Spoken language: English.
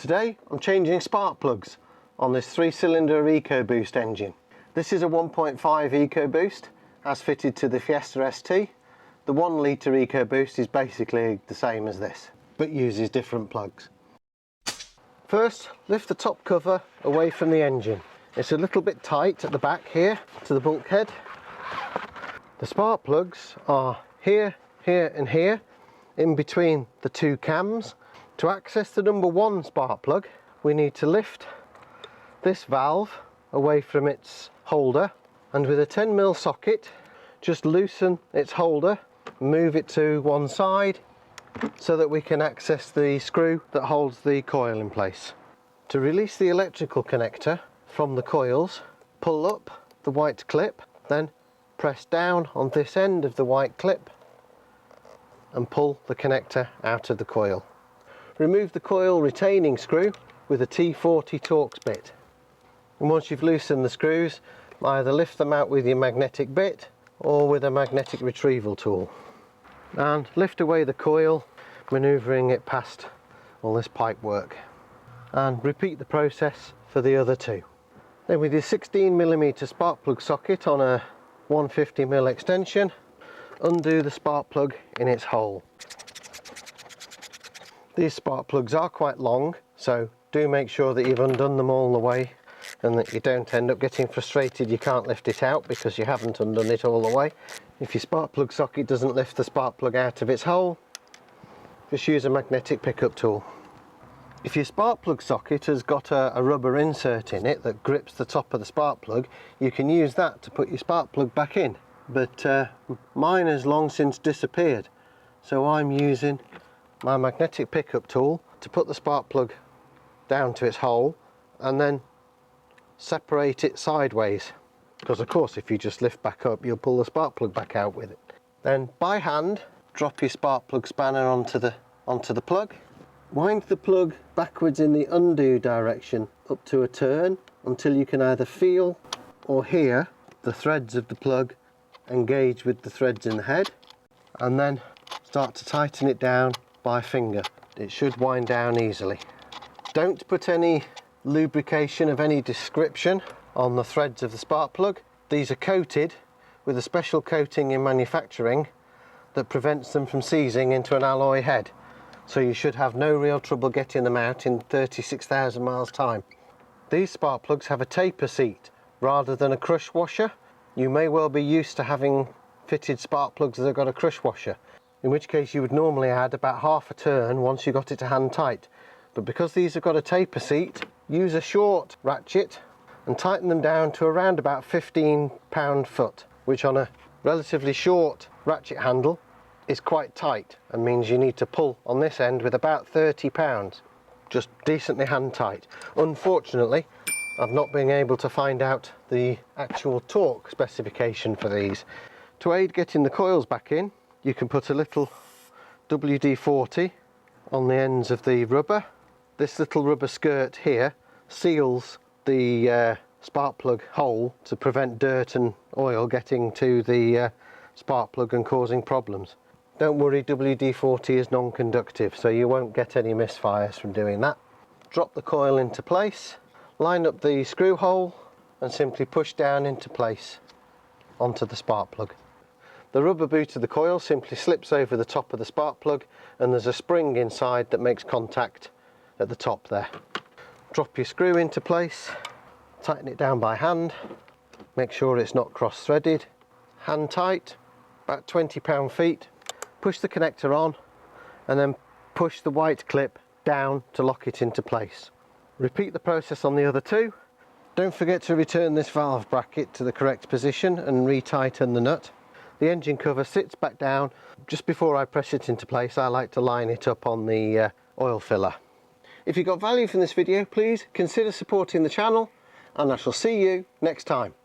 Today I'm changing spark plugs on this 3-cylinder EcoBoost engine. This is a 1.5 EcoBoost as fitted to the Fiesta ST. The 1 litre EcoBoost is basically the same as this, but uses different plugs. First, lift the top cover away from the engine. It's a little bit tight at the back here to the bulkhead. The spark plugs are here, here and here, in between the two cams. To access the number 1 spark plug, we need to lift this valve away from its holder, and with a 10mm socket, just loosen its holder, move it to one side so that we can access the screw that holds the coil in place. To release the electrical connector from the coils, pull up the white clip, then press down on this end of the white clip and pull the connector out of the coil. Remove the coil retaining screw with a T40 Torx bit. And once you've loosened the screws, either lift them out with your magnetic bit or with a magnetic retrieval tool. And lift away the coil, manoeuvring it past all this pipe work. And repeat the process for the other two. Then with your 16mm spark plug socket on a 150mm extension, undo the spark plug in its hole. These spark plugs are quite long, so do make sure that you've undone them all the way and that you don't end up getting frustrated you can't lift it out because you haven't undone it all the way. If your spark plug socket doesn't lift the spark plug out of its hole, just use a magnetic pickup tool. If your spark plug socket has got a rubber insert in it that grips the top of the spark plug, you can use that to put your spark plug back in. But mine has long since disappeared, so I'm using my magnetic pickup tool to put the spark plug down to its hole and then separate it sideways, because of course if you just lift back up you'll pull the spark plug back out with it. Then by hand drop your spark plug spanner onto the plug, wind the plug backwards in the undo direction up to a turn until you can either feel or hear the threads of the plug engage with the threads in the head, and then start to tighten it down by finger. It should wind down easily. Don't put any lubrication of any description on the threads of the spark plug. These are coated with a special coating in manufacturing that prevents them from seizing into an alloy head, so you should have no real trouble getting them out in 36,000 miles time. These spark plugs have a taper seat rather than a crush washer. You may well be used to having fitted spark plugs that have got a crush washer, in which case you would normally add about half a turn once you got it to hand tight. But because these have got a taper seat, use a short ratchet and tighten them down to around about 15 pound-foot, which on a relatively short ratchet handle is quite tight and means you need to pull on this end with about 30 pounds, just decently hand tight. Unfortunately, I've not been able to find out the actual torque specification for these. To aid getting the coils back in, you can put a little WD-40 on the ends of the rubber. This little rubber skirt here seals the spark plug hole to prevent dirt and oil getting to the spark plug and causing problems. Don't worry, WD-40 is non-conductive, so you won't get any misfires from doing that. Drop the coil into place, line up the screw hole and simply push down into place onto the spark plug. The rubber boot of the coil simply slips over the top of the spark plug and there's a spring inside that makes contact at the top there. Drop your screw into place, tighten it down by hand, make sure it's not cross-threaded, hand tight, about 20 pound-feet, push the connector on and then push the white clip down to lock it into place. Repeat the process on the other two. Don't forget to return this valve bracket to the correct position and retighten the nut. The engine cover sits back down. Just before I press it into place, I like to line it up on the oil filler. If you got value from this video, please consider supporting the channel, and I shall see you next time.